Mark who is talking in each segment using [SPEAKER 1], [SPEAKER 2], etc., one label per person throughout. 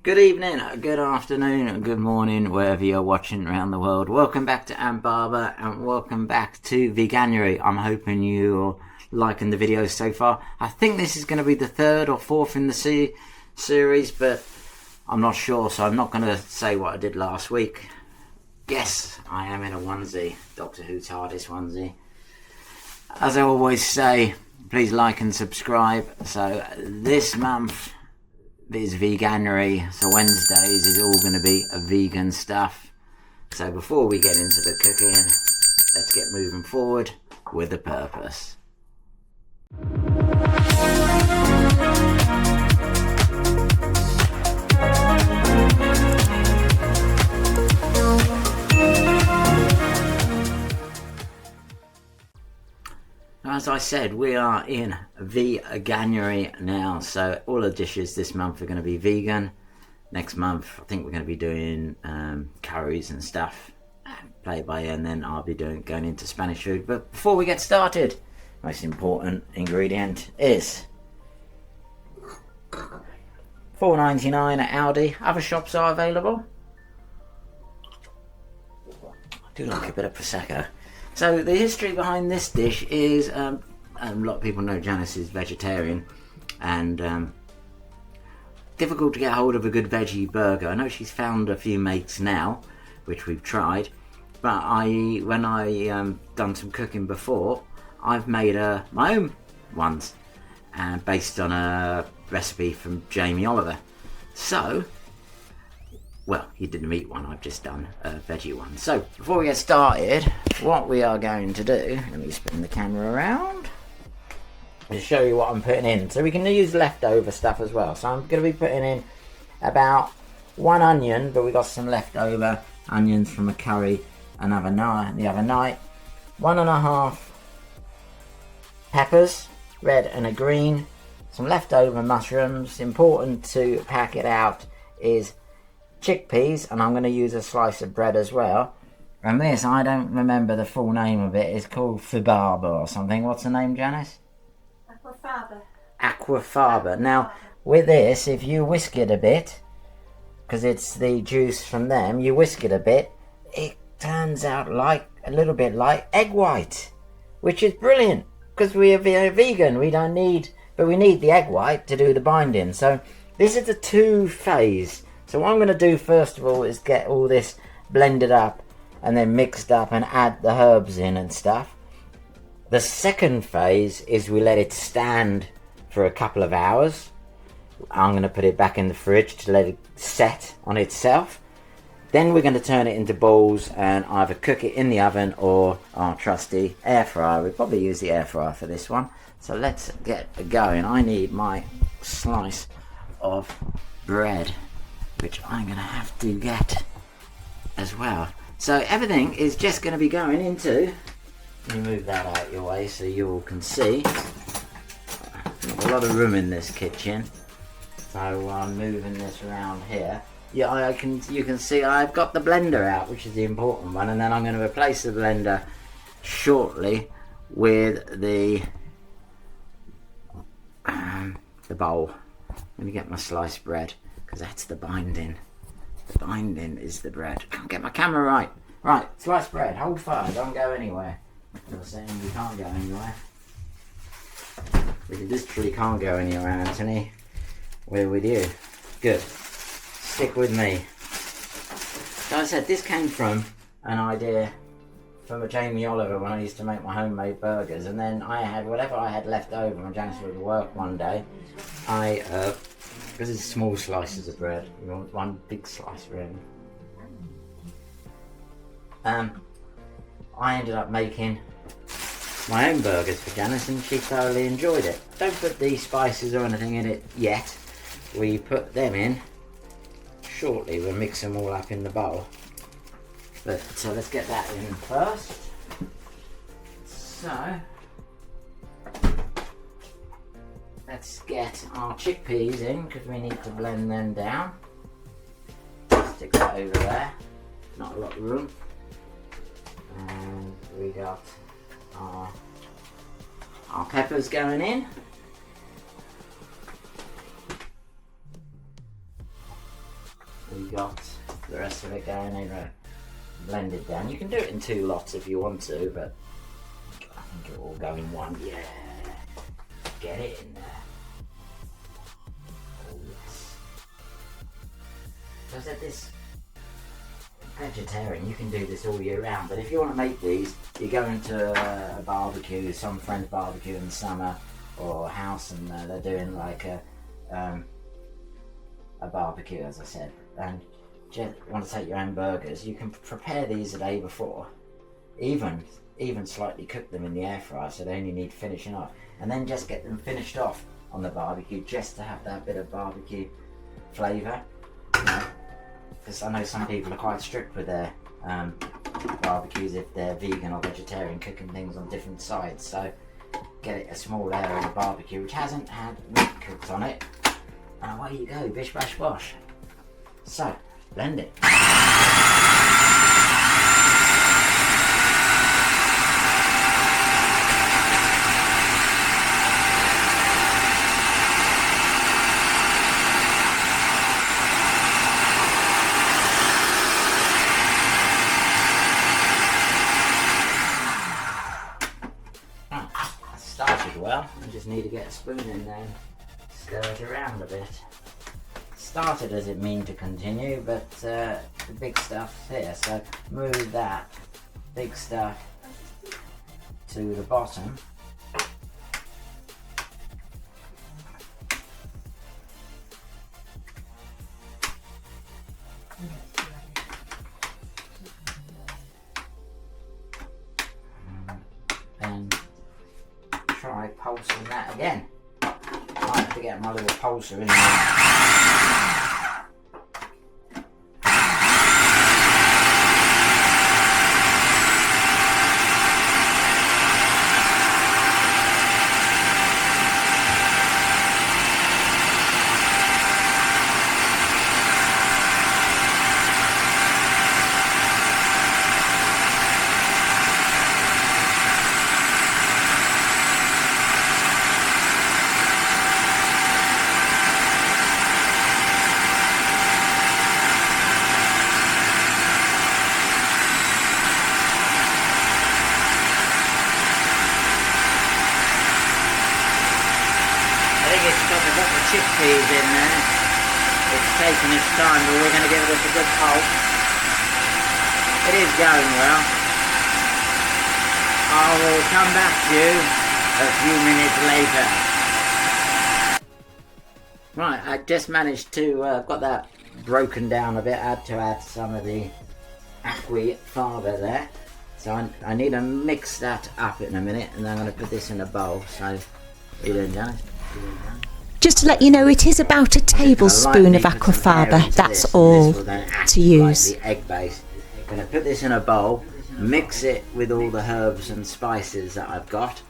[SPEAKER 1] Good evening, good afternoon, good morning, wherever you're watching around the world. Welcome back to Barber and welcome back to Veganuary. I'm hoping you're liking the videos so far. I think this is going to be the third or fourth in the series, but I'm not sure, so I'm not going to say what I did last week. Yes, I am in a onesie, Doctor Who Tardis onesie. As I always say, please like and subscribe. So this month is Veganuary, so Wednesdays is all going to be vegan stuff. So before we get into the cooking, let's get moving forward with a purpose. As I said, we are in Veganuary now, so all the dishes this month are going to be vegan. Next month, I think we're going to be doing curries and stuff, play by ear, and then I'll be going into Spanish food. But before we get started, most important ingredient is $4.99 at Aldi. Other shops are available. I do like a bit of Prosecco. So the history behind this dish is, a lot of people know Janice is vegetarian, and difficult to get hold of a good veggie burger. I know she's found a few mates now, which we've tried, but when I done some cooking before, I've made my own ones, based on a recipe from Jamie Oliver. So, well, you didn't meet one, I've just done a veggie one. So, before we get started, what we are going to do, let me spin the camera around, to show you what I'm putting in. So we can use leftover stuff as well. So I'm going to be putting in about 1 onion, but we got some leftover onions from a curry the other night. 1.5 peppers, red and a green, some leftover mushrooms. Important to pack it out is chickpeas, and I'm going to use a slice of bread as well. And this, I don't remember the full name of it, it's called aquafaba or something. What's the name, Janice? Aquafaba. Now, with this, if you whisk it a bit, because it's the juice from them, you whisk it a bit, it turns out like a little bit like egg white, which is brilliant, because we are vegan, we need the egg white to do the binding. So this is the 2-phase. So what I'm going to do first of all is get all this blended up and then mixed up and add the herbs in and stuff. The second phase is we let it stand for a couple of hours. I'm going to put it back in the fridge to let it set on itself. Then we're going to turn it into balls and either cook it in the oven or our trusty air fryer. We'll probably use the air fryer for this one. So let's get going. I need my slice of bread, which I'm going to have to get as well. So everything is just going to be going into, let me move that out your way so you all can see. Not a lot of room in this kitchen, so I'm moving this around here. Yeah, you can see I've got the blender out, which is the important one, and then I'm going to replace the blender shortly with the bowl. Let me get my sliced bread, because that's the binding. The binding is the bread. Can't get my camera right. Right, sliced bread. Hold fire. Don't go anywhere. You're saying we can't go anywhere. We literally can't go anywhere, Anthony. We're with you. Good. Stick with me. So I said, this came from an idea from a Jamie Oliver when I used to make my homemade burgers, and then I had whatever I had left over when Janice was at work one day. Because it's small slices of bread, you want one big slice really. I ended up making my own burgers for Janice, and she thoroughly enjoyed it. Don't put these spices or anything in it yet. We put them in shortly. We'll mix them all up in the bowl. But so let's get that in first. So let's get our chickpeas in, because we need to blend them down. Stick that over there. Not a lot of room. And we got our peppers going in. you got the rest of it going in, blended down. You can do it in 2 lots if you want to, but I think it will go in one. Yeah, get it in there. Oh yes. So I said this vegetarian, you can do this all year round, but if you want to make these, you go into a barbecue, some friend's barbecue in the summer, or a house, and they're doing like a barbecue, as I said, and you want to take your own burgers, you can prepare these a day before, even slightly cook them in the air fryer, so they only need finishing off, and then just get them finished off on the barbecue, just to have that bit of barbecue flavour, you know? Because I know some people are quite strict with their barbecues if they're vegan or vegetarian, cooking things on different sides. So get it a small area of the barbecue which hasn't had meat cooked on it, and away you go, bish bash bosh. So blend it. Well, I just need to get a spoon in there and stir it around a bit. Started as it mean to continue, but the big stuff's here, so move that big stuff to the bottom. And try pulsing that again. I have to get my little pulser in there. Chickpeas in there. It's taking its time, but we're going to give it a good pulse. It is going well. I will come back to you a few minutes later. Right, I just managed to, got that broken down a bit. I had to add some of the aquafaba there. So I need to mix that up in a minute, and then I'm going to put this in a bowl. So, what are you doing, Janice?
[SPEAKER 2] Just to let you know, it is about a tablespoon of aquafaba, that's all to use.
[SPEAKER 1] Like the egg base. I'm going to put this in a bowl, mix it with all the herbs and spices that I've got,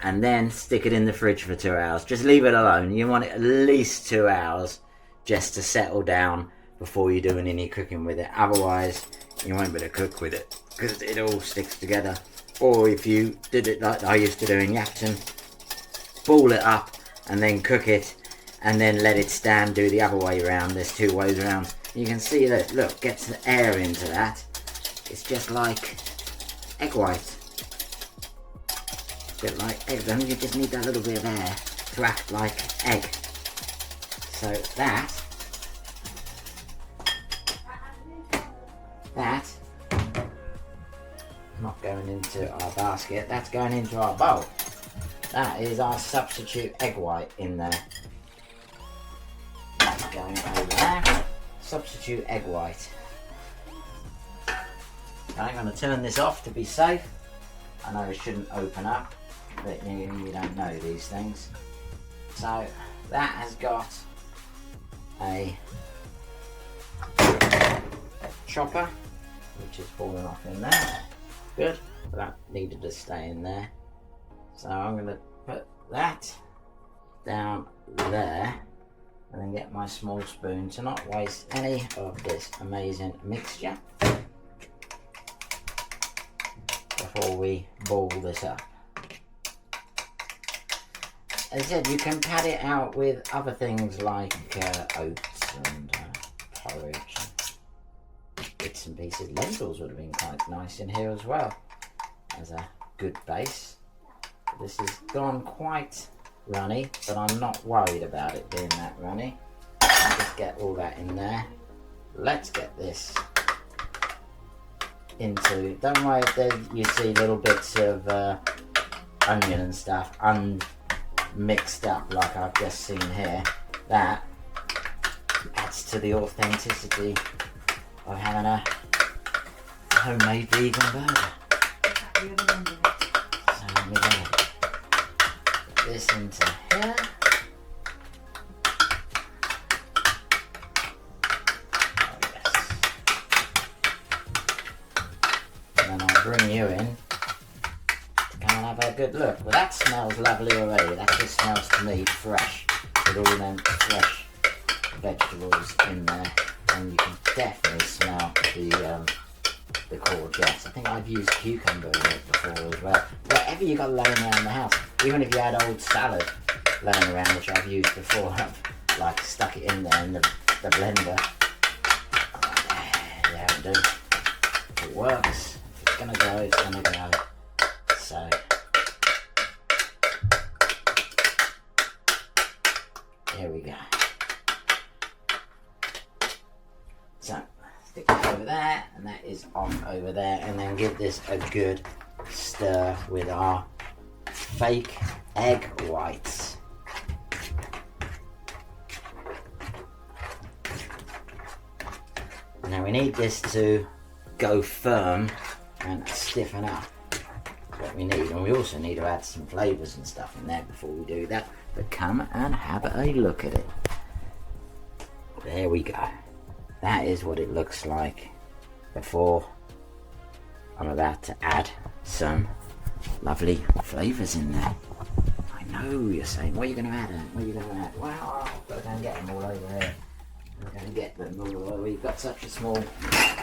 [SPEAKER 1] and then stick it in the fridge for 2 hours. Just leave it alone. You want it at least 2 hours just to settle down before you're doing any cooking with it. Otherwise, you won't be able to cook with it because it all sticks together. Or if you did it like I used to do in Yapton, ball it up and then cook it, and then let it stand, do the other way around. There's 2 ways around. You can see that, look, gets the air into that. It's just like egg white. A bit like egg, then you just need that little bit of air to act like egg. So that not going into our basket, that's going into our bowl. That is our substitute egg white in there. That's going over there. Substitute egg white. I'm going to turn this off to be safe. I know it shouldn't open up, but you don't know these things. So that has got a chopper, which is falling off in there. Good. That needed to stay in there. So I'm going to put that down there and then get my small spoon to not waste any of this amazing mixture before we ball this up. As I said, you can pad it out with other things like oats and porridge. bits and pieces. Lentils would have been quite nice in here as well as a good base. This has gone quite runny, but I'm not worried about it being that runny. Just get all that in there. Let's get this into, don't worry if there you see little bits of onion and stuff unmixed up like I've just seen here. That adds to the authenticity of having a homemade vegan burger. So let me get this into here. Bring you in to come and have a good look. Well, that smells lovely already. That just smells to me fresh, with all them fresh vegetables in there, and you can definitely smell the courgettes. I think I've used cucumber in it before as well. Whatever you got laying around the house, even if you had old salad laying around, which I've used before, I've like stuck it in there in the blender. Yeah, it'll do. It works. It's gonna go, it's gonna go. So here we go. So stick it over there, and that is off over there, and then give this a good stir with our fake egg whites. Now we need this to go firm and stiffen up. That's what we need, and we also need to add some flavours and stuff in there before we do that. But come and have a look at it. There we go. That is what it looks like before I'm about to add some lovely flavours in there. I know you're saying, what are you going to add? What are you going to add? Well, I've got to go and get them all over here. I'm going to get them all over. We've got such a small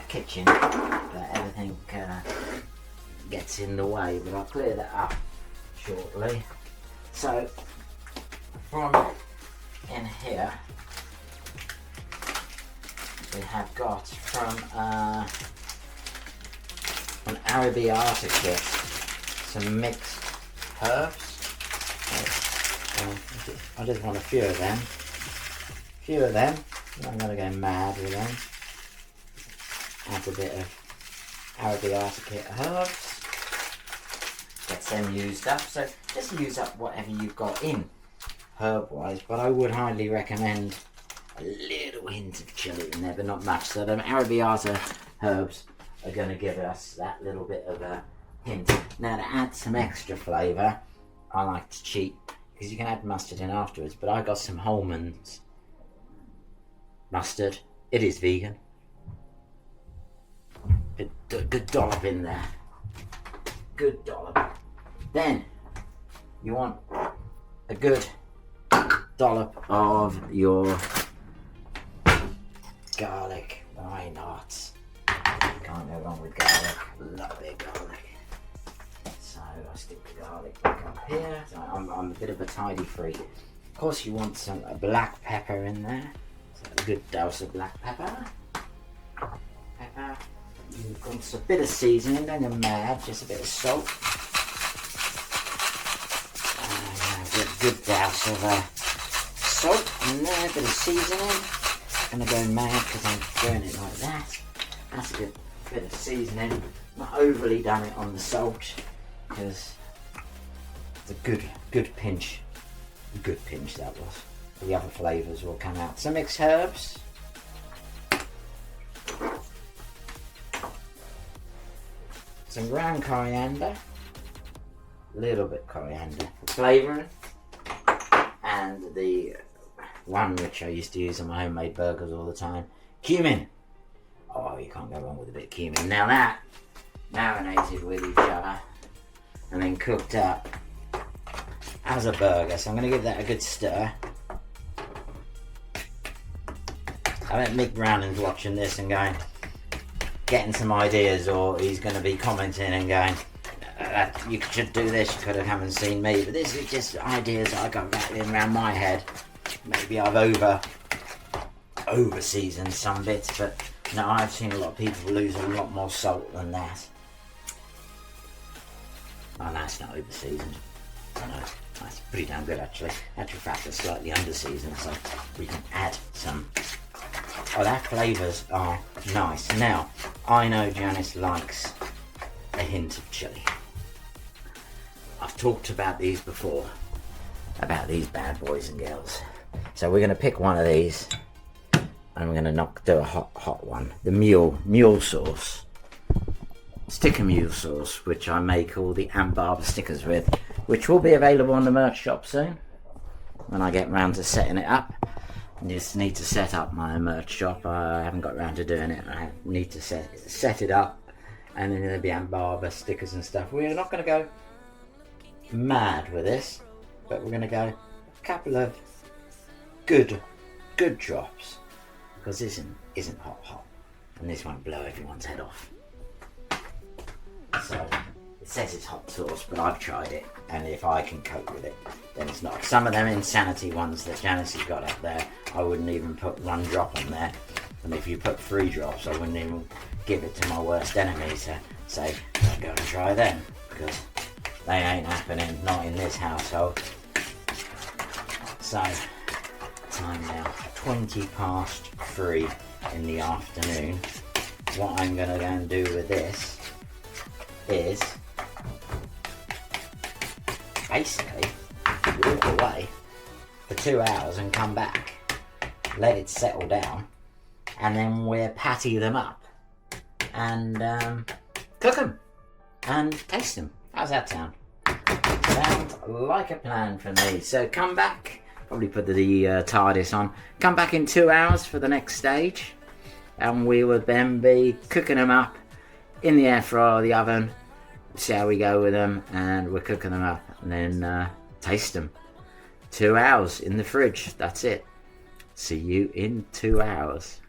[SPEAKER 1] kitchen that everything gets in the way, but I'll clear that up shortly. So from in here we have got from an Arabiata kit some mixed herbs. I just want a few of them. I'm going to go mad with them. Add a bit of Arabiata kit herbs. Get them used up. So just use up whatever you've got in herb wise, but I would highly recommend a little hint of chili in there, but not much. So the Arabiata herbs are going to give us that little bit of a hint. Now to add some extra flavour, I like to cheat, because you can add mustard in afterwards, but I got some Holman's mustard. It is vegan. Good dollop in there. Good dollop. Then you want a good dollop of your garlic. Why not? Can't go wrong with garlic. Love it, garlic. So I stick the garlic back up here. So I'm a bit of a tidy freak. Of course, you want some black pepper in there. So a good dose of black pepper. You've got a bit of seasoning, don't go mad, just a bit of salt. A good douse of salt in there, a bit of seasoning. I'm going to go mad because I'm doing it like that. That's a good bit of seasoning. Not overly done it on the salt, because it's a good pinch. A good pinch that was. The other flavours will come out. Some mixed herbs. Some ground coriander, a little bit coriander for flavouring, and the one which I used to use on my homemade burgers all the time, cumin. Oh, you can't go wrong with a bit of cumin. Now that marinated with each other and then cooked up as a burger, so I'm going to give that a good stir. I bet Mick Brannan's watching this and getting some ideas, or he's going to be commenting and going, you should do this, you could have come and seen me. But this is just ideas I got rattling around my head. Maybe I've over seasoned some bits, but Now, I've seen a lot of people lose a lot more salt than that. Oh, that's not over seasoned. No, that's pretty damn good actually. Actual fact, it's slightly under seasoned, so we can add some. Oh, that flavours are nice. Now, I know Janice likes a hint of chilli. I've talked about these before, about these bad boys and girls. So we're going to pick one of these, and we're going to do a hot one. The mule sauce. Sticker mule sauce, which I make all the Aunt Barbara stickers with, which will be available on the merch shop soon when I get round to setting it up. I just need to set up my merch shop. I haven't got round to doing it. I need to set it up, and then there'll be Aunt Barbara stickers and stuff. We're not going to go mad with this, but we're going to go a couple of good drops, because this isn't hot, and this won't blow everyone's head off. So it says it's hot sauce, but I've tried it, and if I can cope with it, then it's not. Some of them insanity ones that Janice has got up there, I wouldn't even put 1 drop on there, and if you put 3 drops, I wouldn't even give it to my worst enemy to say, don't go and try them, because they ain't happening, not in this household. So, time now, 3:20 in the afternoon. What I'm going to go and do with this is basically walk away for 2 hours and come back, let it settle down, and then we'll patty them up and cook them and taste them. How's that sound? Sounds like a plan for me. So come back, probably put the Tardis on, come back in 2 hours for the next stage, and we will then be cooking them up in the air fryer or the oven. See how we go with them, and we're cooking them up and then taste them. 2 hours in the fridge, that's it. See you in 2 hours.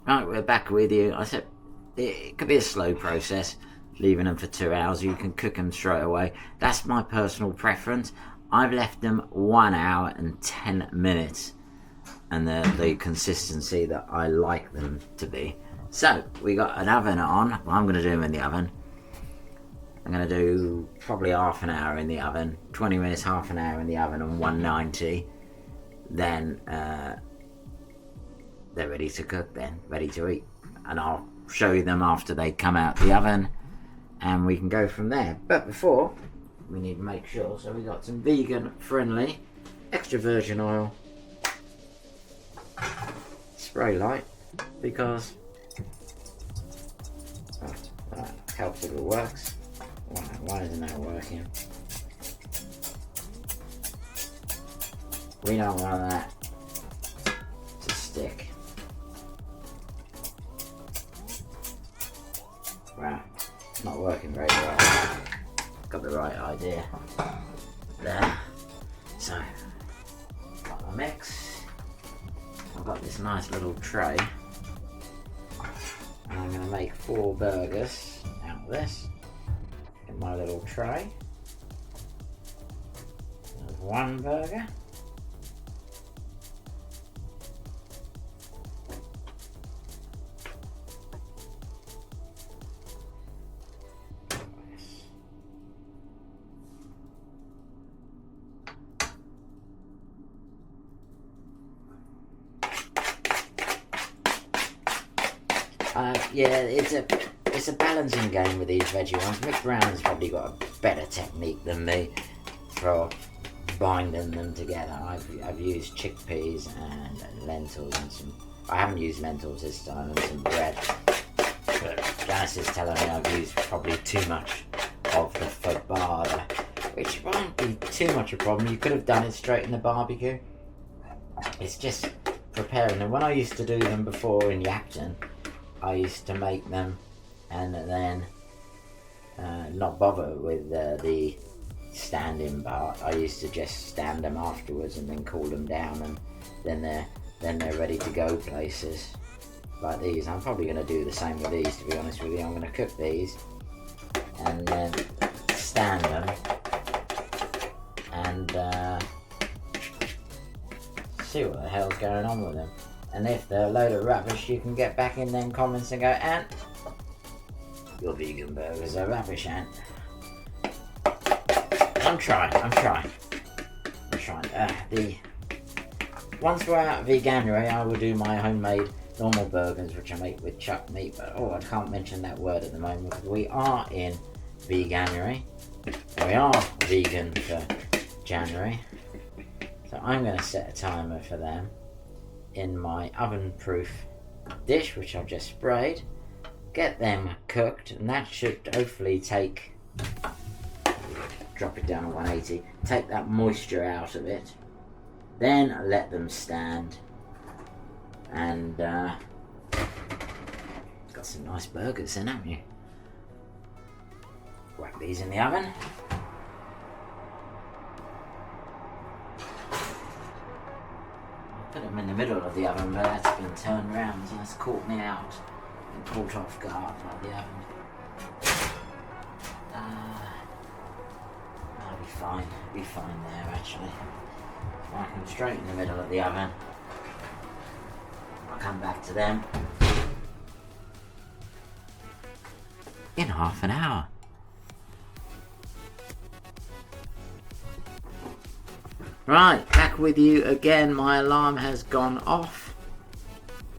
[SPEAKER 1] Right, we're back with you. I said it could be a slow process, leaving them for 2 hours. You can cook them straight away. That's my personal preference. I've left them 1 hour and 10 minutes, and the consistency that I like them to be. So we got an oven on. Well, I'm going to do them in the oven. I'm going to do probably half an hour in the oven, 20 minutes, half an hour in the oven on 190. Then they're ready to cook then, ready to eat. And I'll show you them after they come out the oven, and we can go from there. But before, we need to make sure, so we got some vegan friendly extra virgin oil spray light, because that helps if it works. Why isn't that working? We don't want that to stick. Wow, it's not working very well. Got the right idea there. So, got my mix. I've got this nice little tray, and I'm going to make 4 burgers out of this in my little tray. There's 1 burger. Yeah, it's a balancing game with these veggie ones. Mick Brown's probably got a better technique than me for binding them together. I've used chickpeas and lentils and some I haven't used lentils this time and some bread. But Janice is telling me I've used probably too much of the fabada, which won't be too much a problem. You could have done it straight in the barbecue. It's just preparing them. When I used to do them before in Yapton, I used to make them and then not bother with the standing part. I used to just stand them afterwards and then cool them down, and then they're ready to go places like these. I'm probably going to do the same with these, to be honest with you. I'm going to cook these and then stand them and see what the hell's going on with them. And if they're a load of rubbish, you can get back in them comments and go, Ant, your vegan burgers are rubbish, Ant. I'm trying. Once we're out of Veganuary, I will do my homemade normal burgers, which I make with chuck meat. But I can't mention that word at the moment because we are in Veganuary. We are vegan for January. So I'm going to set a timer for them in my oven-proof dish, which I've just sprayed. Get them cooked, and that should hopefully take, drop it down to 180, take that moisture out of it, then let them stand, and got some nice burgers then, haven't you? Whack these in the oven. Put them in the middle of the oven, but that's been turned around, so that's caught me out and caught off guard by the oven. I'll be fine. Be fine there, actually. Whack them straight in the middle of the oven. I'll come back to them in half an hour. Right, back with you again. My alarm has gone off.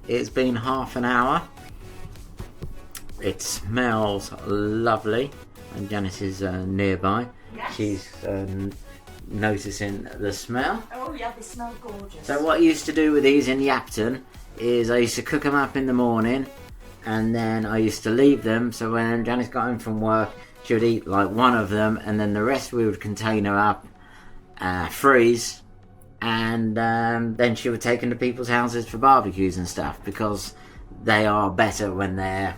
[SPEAKER 1] It's been half an hour. It smells lovely, and Janice is nearby.
[SPEAKER 2] Yes.
[SPEAKER 1] She's noticing the smell.
[SPEAKER 2] Oh yeah, they smell gorgeous.
[SPEAKER 1] So what I used to do with these in Yapton is I used to cook them up in the morning, and then I used to leave them, so when Janice got home from work, she would eat like one of them, and then the rest we would container up, freeze, and then she would take them to people's houses for barbecues and stuff, because they are better when they're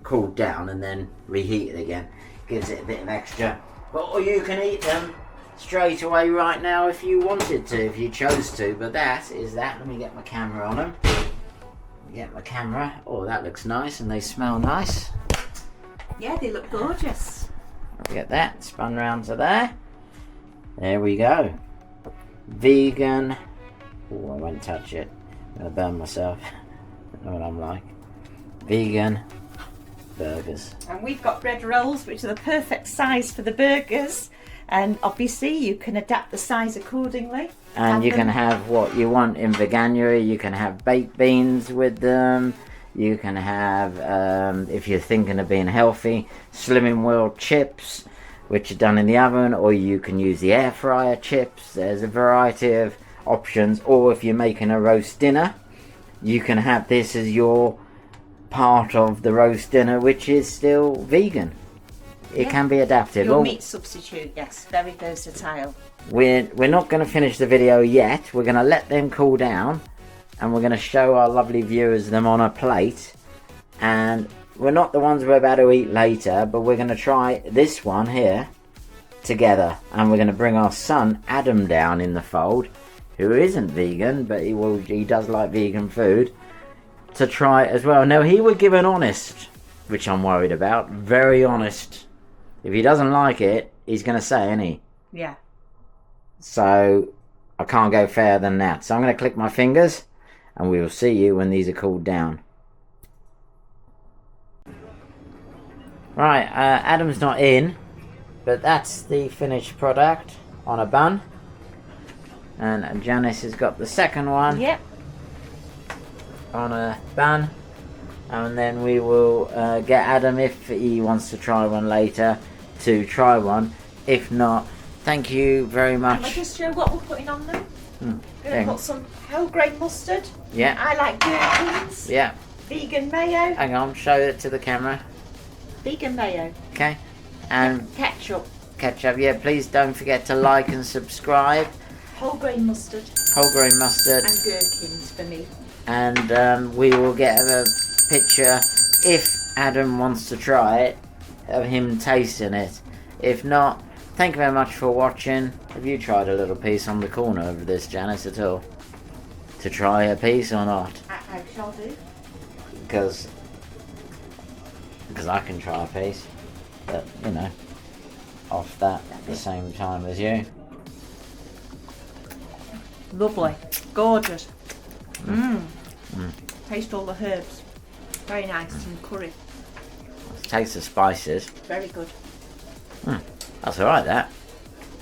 [SPEAKER 1] cooled down and then reheated again. Gives it a bit of extra. Or you can eat them straight away right now if you wanted to, if you chose to. But that is that. Let me get my camera on them. Get my camera. Oh, that looks nice, and they smell nice.
[SPEAKER 2] Yeah, they look gorgeous.
[SPEAKER 1] I'll get that spun round to there. There we go. Vegan. Oh, I won't touch it. I'm gonna burn myself. I know what I'm like. Vegan burgers.
[SPEAKER 2] And we've got bread rolls, which are the perfect size for the burgers. And obviously you can adapt the size accordingly.
[SPEAKER 1] And you can have what you want in Veganuary. You can have baked beans with them. You can have, if you're thinking of being healthy, Slimming World chips, which are done in the oven, or you can use the air fryer chips. There's a variety of options. Or if you're making a roast dinner, you can have this as your part of the roast dinner, which is still vegan. It can be adapted.
[SPEAKER 2] Your meat substitute, yes, very versatile.
[SPEAKER 1] We're not going to finish the video yet. We're going to let them cool down, and we're going to show our lovely viewers them on a plate. And we're not the ones we're about to eat later, but we're going to try this one here together, and we're going to bring our son Adam down in the fold, who isn't vegan, but he does like vegan food, to try it as well. Now, he would give an honest, which I'm worried about, very honest. If he doesn't like it, he's going to say, isn't he?
[SPEAKER 2] Yeah.
[SPEAKER 1] So I can't go fairer than that. So I'm going to click my fingers, and we will see you when these are cooled down. Right, Adam's not in, but that's the finished product on a bun. And Janice has got the second one.
[SPEAKER 2] Yep.
[SPEAKER 1] On a bun. And then we will get Adam, if he wants to try one later, to try one. If not, thank you very much.
[SPEAKER 2] Can I just show what we're putting on them? Gonna put some whole grain mustard.
[SPEAKER 1] Yeah.
[SPEAKER 2] I like gherkins.
[SPEAKER 1] Yeah.
[SPEAKER 2] Vegan mayo.
[SPEAKER 1] Hang on, show it to the camera.
[SPEAKER 2] Vegan mayo.
[SPEAKER 1] Okay. And
[SPEAKER 2] Ketchup.
[SPEAKER 1] ketchup. Yeah, please don't forget to like and subscribe.
[SPEAKER 2] Whole grain mustard.
[SPEAKER 1] Whole grain mustard.
[SPEAKER 2] And gherkins for me.
[SPEAKER 1] And we will get a picture, if Adam wants to try it, of him tasting it. If not, thank you very much for watching. Have you tried a little piece on the corner of this, Janice, at all? To try a piece or not?
[SPEAKER 2] I shall do.
[SPEAKER 1] Because I can try a piece, but you know, off that at the same time as you.
[SPEAKER 2] Lovely. Gorgeous. Taste all the herbs. Very nice and curry.
[SPEAKER 1] Taste the spices.
[SPEAKER 2] Very good.
[SPEAKER 1] That's alright, that.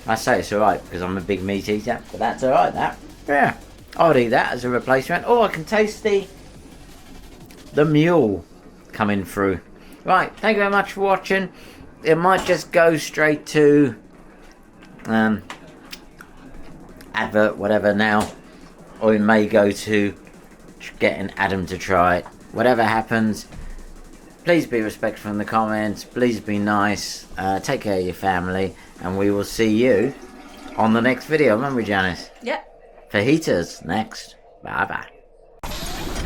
[SPEAKER 1] I say it's alright because I'm a big meat eater, but that's alright, that. Yeah. I would eat that as a replacement. Oh, I can taste the mule coming through. Right, thank you very much for watching. It might just go straight to advert, whatever now, or it may go to getting Adam to try it. Whatever happens, please be respectful in the comments, please be nice, take care of your family, and we will see you on the next video. Remember, Janice?
[SPEAKER 2] Yep.
[SPEAKER 1] Fajitas next. Bye bye.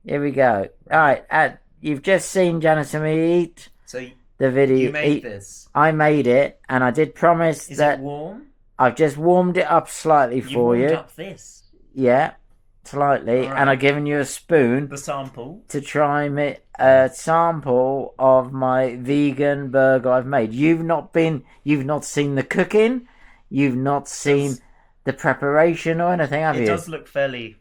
[SPEAKER 1] Here we go. Alright, you've just seen Janice and me eat
[SPEAKER 3] So
[SPEAKER 1] the video.
[SPEAKER 3] you made this.
[SPEAKER 1] I made it, and I did promise
[SPEAKER 3] Is
[SPEAKER 1] that
[SPEAKER 3] it warm?
[SPEAKER 1] I've just warmed it up slightly
[SPEAKER 3] You
[SPEAKER 1] for
[SPEAKER 3] warmed
[SPEAKER 1] you.
[SPEAKER 3] up this.
[SPEAKER 1] Yeah, slightly.
[SPEAKER 3] Alright.
[SPEAKER 1] And I've given you a spoon
[SPEAKER 3] The sample.
[SPEAKER 1] to try a sample of my vegan burger I've made. You've not seen the cooking, you've not seen the preparation or anything, have you?
[SPEAKER 3] It does look fairly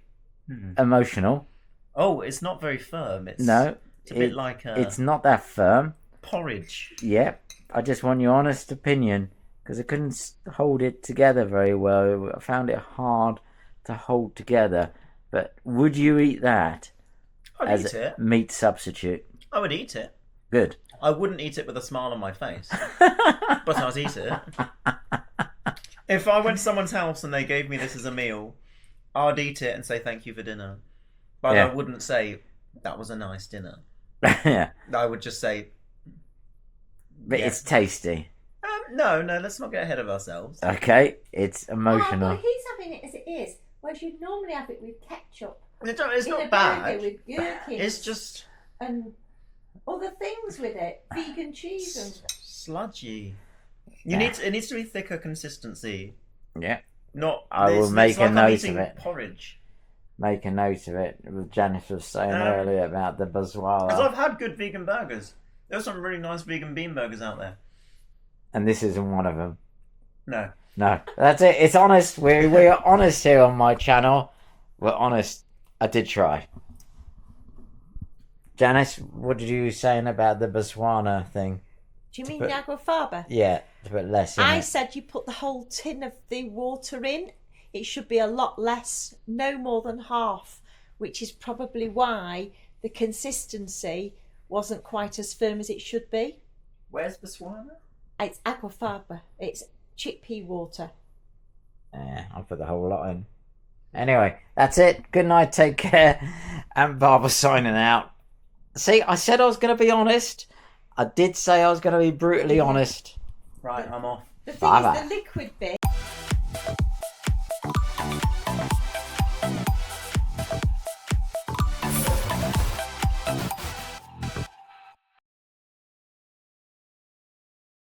[SPEAKER 1] Emotional.
[SPEAKER 3] Oh, it's not very firm. It's
[SPEAKER 1] No,
[SPEAKER 3] It's a bit like
[SPEAKER 1] it's not that firm.
[SPEAKER 3] porridge.
[SPEAKER 1] Yeah, I just want your honest opinion because I couldn't hold it together very well. I found it hard to hold together. But would you eat that
[SPEAKER 3] I'd
[SPEAKER 1] as
[SPEAKER 3] eat it.
[SPEAKER 1] a meat substitute?
[SPEAKER 3] I would eat it.
[SPEAKER 1] Good.
[SPEAKER 3] I wouldn't eat it with a smile on my face, but I'd eat it. If I went to someone's house and they gave me this as a meal, I'd eat it and say thank you for dinner. But
[SPEAKER 1] Yeah.
[SPEAKER 3] I wouldn't say that was a nice dinner.
[SPEAKER 1] Yeah,
[SPEAKER 3] I would just say,
[SPEAKER 1] but
[SPEAKER 3] Yeah.
[SPEAKER 1] it's tasty.
[SPEAKER 3] no, let's not get ahead of ourselves.
[SPEAKER 1] Okay, it's emotional.
[SPEAKER 2] Oh, well, he's having it as it is, whereas you'd normally have it with ketchup.
[SPEAKER 3] It's
[SPEAKER 2] in
[SPEAKER 3] not
[SPEAKER 2] a
[SPEAKER 3] bad.
[SPEAKER 2] burger with gherkins.
[SPEAKER 3] It's just
[SPEAKER 2] and other things with it, vegan cheese and.
[SPEAKER 3] sludgy.
[SPEAKER 1] Yeah.
[SPEAKER 3] It needs to be thicker consistency.
[SPEAKER 1] Yeah,
[SPEAKER 3] Not.
[SPEAKER 1] I will make
[SPEAKER 3] it's
[SPEAKER 1] a
[SPEAKER 3] like I'm
[SPEAKER 1] note
[SPEAKER 3] eating
[SPEAKER 1] of it.
[SPEAKER 3] Porridge.
[SPEAKER 1] make a note of it. Janice was saying earlier about the
[SPEAKER 3] Because
[SPEAKER 1] bazwala.
[SPEAKER 3] I've had good vegan burgers. There's some really nice vegan bean burgers out there.
[SPEAKER 1] And this isn't one of them.
[SPEAKER 3] No.
[SPEAKER 1] No, that's it. It's honest. We are honest here on my channel. We're honest. I did try. Janice, what did you saying about the Botswana thing?
[SPEAKER 2] Do you mean
[SPEAKER 1] put-
[SPEAKER 2] the aquafaba?
[SPEAKER 1] Yeah, to put less in
[SPEAKER 2] I
[SPEAKER 1] it.
[SPEAKER 2] said you put the whole tin of the water in. It should be a lot less, no more than half, which is probably why the consistency wasn't quite as firm as it should be.
[SPEAKER 3] Where's Botswana?
[SPEAKER 2] It's aquafaba. It's chickpea water.
[SPEAKER 1] Yeah, I'll put the whole lot in. Anyway, that's it. Good night, take care. And Barbara signing out. See, I said I was going to be honest. I did say I was going to be brutally honest.
[SPEAKER 3] Right, I'm off.
[SPEAKER 2] The thing
[SPEAKER 1] Bye-bye.
[SPEAKER 2] is, the liquid bit.